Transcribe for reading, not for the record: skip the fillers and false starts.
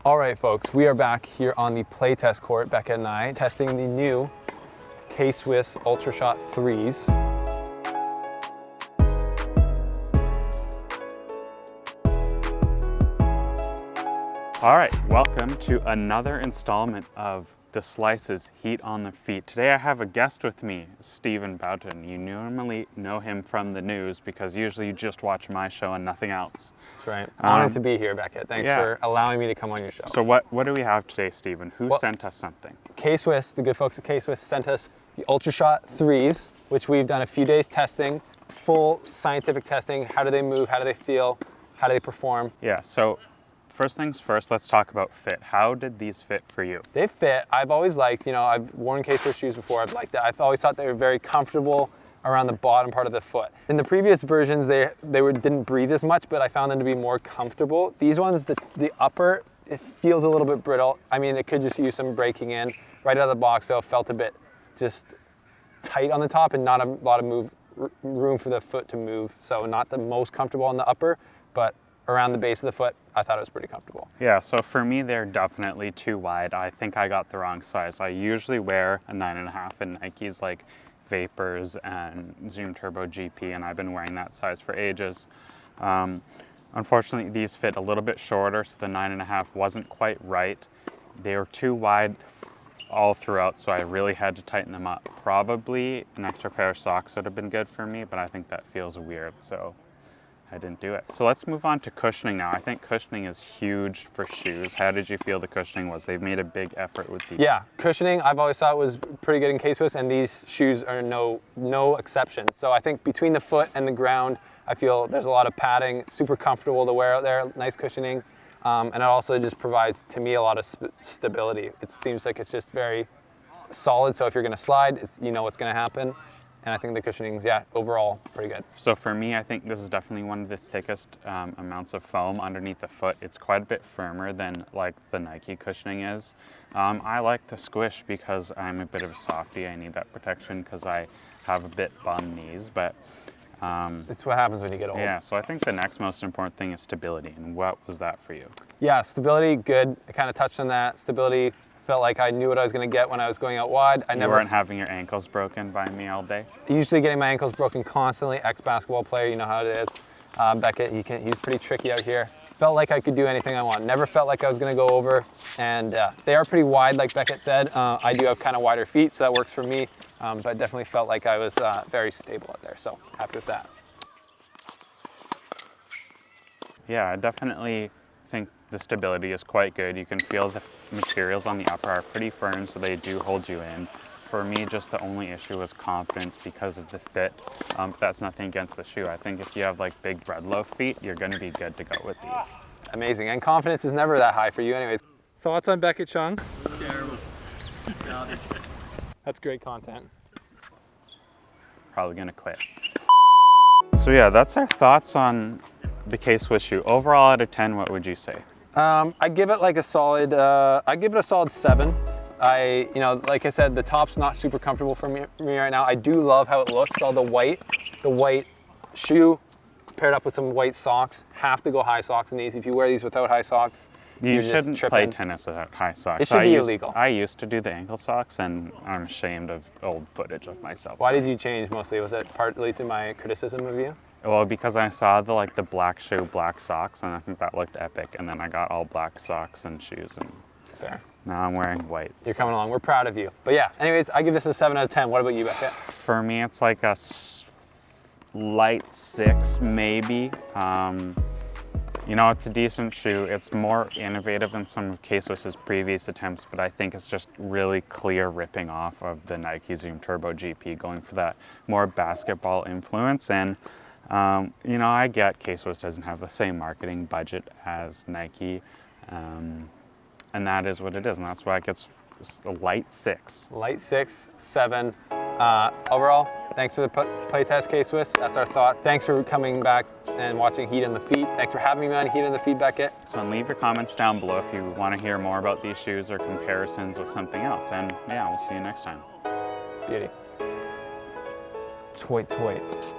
All right, folks, we are back here on the playtest court, Beckett and I, testing the new K-Swiss UltraShot 3s. All right, welcome to another installment of the Slice's Heat on the Feet. Today I have a guest with me, Stephen Boughton. You normally know him from the news because usually you just watch my show and nothing else. That's right. Honored to be here, Beckett. Thanks for allowing me to come on your show. So what do we have today, Stephen? Who sent us something? K-Swiss, the good folks at K-Swiss, sent us the UltraShot 3s, which we've done a few days testing, full scientific testing. How do they move? How do they feel? How do they perform? Yeah, so first things first, let's talk about fit. How did these fit for you? They fit. I've always liked, I've worn K-Swiss shoes before. I've liked that. I've always thought they were very comfortable around the bottom part of the foot. In the previous versions, they didn't breathe as much, but I found them to be more comfortable. These ones, the upper, it feels a little bit brittle. I mean, it could just use some breaking in. Right out of the box, though, it felt a bit just tight on the top and not a lot of room for the foot to move. So not the most comfortable on the upper, but around the base of the foot, I thought it was pretty comfortable. Yeah, so for me, they're definitely too wide. I think I got the wrong size. I usually wear a 9.5 in Nikes like Vapors and Zoom Turbo GP, and I've been wearing that size for ages. Unfortunately, these fit a little bit shorter, so the 9.5 wasn't quite right. They were too wide all throughout, so I really had to tighten them up. Probably an extra pair of socks would have been good for me, but I think that feels weird, so I didn't do it. So let's move on to cushioning now. I think cushioning is huge for shoes. How did you feel the cushioning was? They've made a big effort with these. Yeah, cushioning I've always thought was pretty good in K-Swiss, and these shoes are no exception. So I think between the foot and the ground, I feel there's a lot of padding, super comfortable to wear out there, nice cushioning. And it also just provides, to me, a lot of stability. It seems like it's just very solid, so if you're gonna slide, you know what's gonna happen. And I think the cushioning's, overall pretty good. So for me, I think this is definitely one of the thickest amounts of foam underneath the foot. It's quite a bit firmer than like the Nike cushioning is. I like the squish because I'm a bit of a softie. I need that protection because I have a bit bum knees, but it's what happens when you get old. Yeah, so I think the next most important thing is stability. And what was that for you? Yeah, stability, good. I kind of touched on that. Stability, felt like I knew what I was going to get when I was going out wide. You weren't having your ankles broken by me all day? Usually getting my ankles broken constantly. Ex-basketball player, you know how it is. Beckett, he's pretty tricky out here. Felt like I could do anything I want. Never felt like I was going to go over. And they are pretty wide, like Beckett said. I do have kind of wider feet, so that works for me. But definitely felt like I was very stable out there. So happy with that. Yeah, I definitely think the stability is quite good. You can feel the materials on the upper are pretty firm, so they do hold you in. For me, just the only issue was confidence because of the fit. But that's nothing against the shoe. I think if you have like big bread loaf feet, you're going to be good to go with these. Amazing, and confidence is never that high for you anyways. Thoughts on Beckett, Chung? Terrible. That's great content. Probably going to quit. So yeah, that's our thoughts on the K-Swiss shoe. Overall, out of 10, what would you say? I give it like a solid, I give it a solid 7. Like I said, the top's not super comfortable for me right now. I do love how it looks, all the white shoe paired up with some white socks. Have to go high socks in these. If you wear these without high socks, you shouldn't play tennis without high socks. It should be illegal. I used to do the ankle socks, and I'm ashamed of old footage of myself. Why did you change mostly? Was it partly to my criticism of you? Well, because I saw the black shoe, black socks, and I think that looked epic. And then I got all black socks and shoes, and Fair. Now I'm wearing white. You're coming along. We're proud of you. But yeah, anyways, I give this a 7 out of 10. What about you, Beckett? For me, it's like a light 6, maybe. It's a decent shoe. It's more innovative than some of K-Swiss's previous attempts, but I think it's just really clear ripping off of the Nike Zoom Turbo GP, going for that more basketball influence. And I get K-Swiss doesn't have the same marketing budget as Nike, and that is what it is, and that's why it gets a light 6. Light 6, 7. Overall, thanks for the playtest, K-Swiss. That's our thought. Thanks for coming back and watching Heat on the Feet. Thanks for having me on Heat on the Feet, Beckett. So leave your comments down below if you want to hear more about these shoes or comparisons with something else. And yeah, we'll see you next time. Beauty. Toit.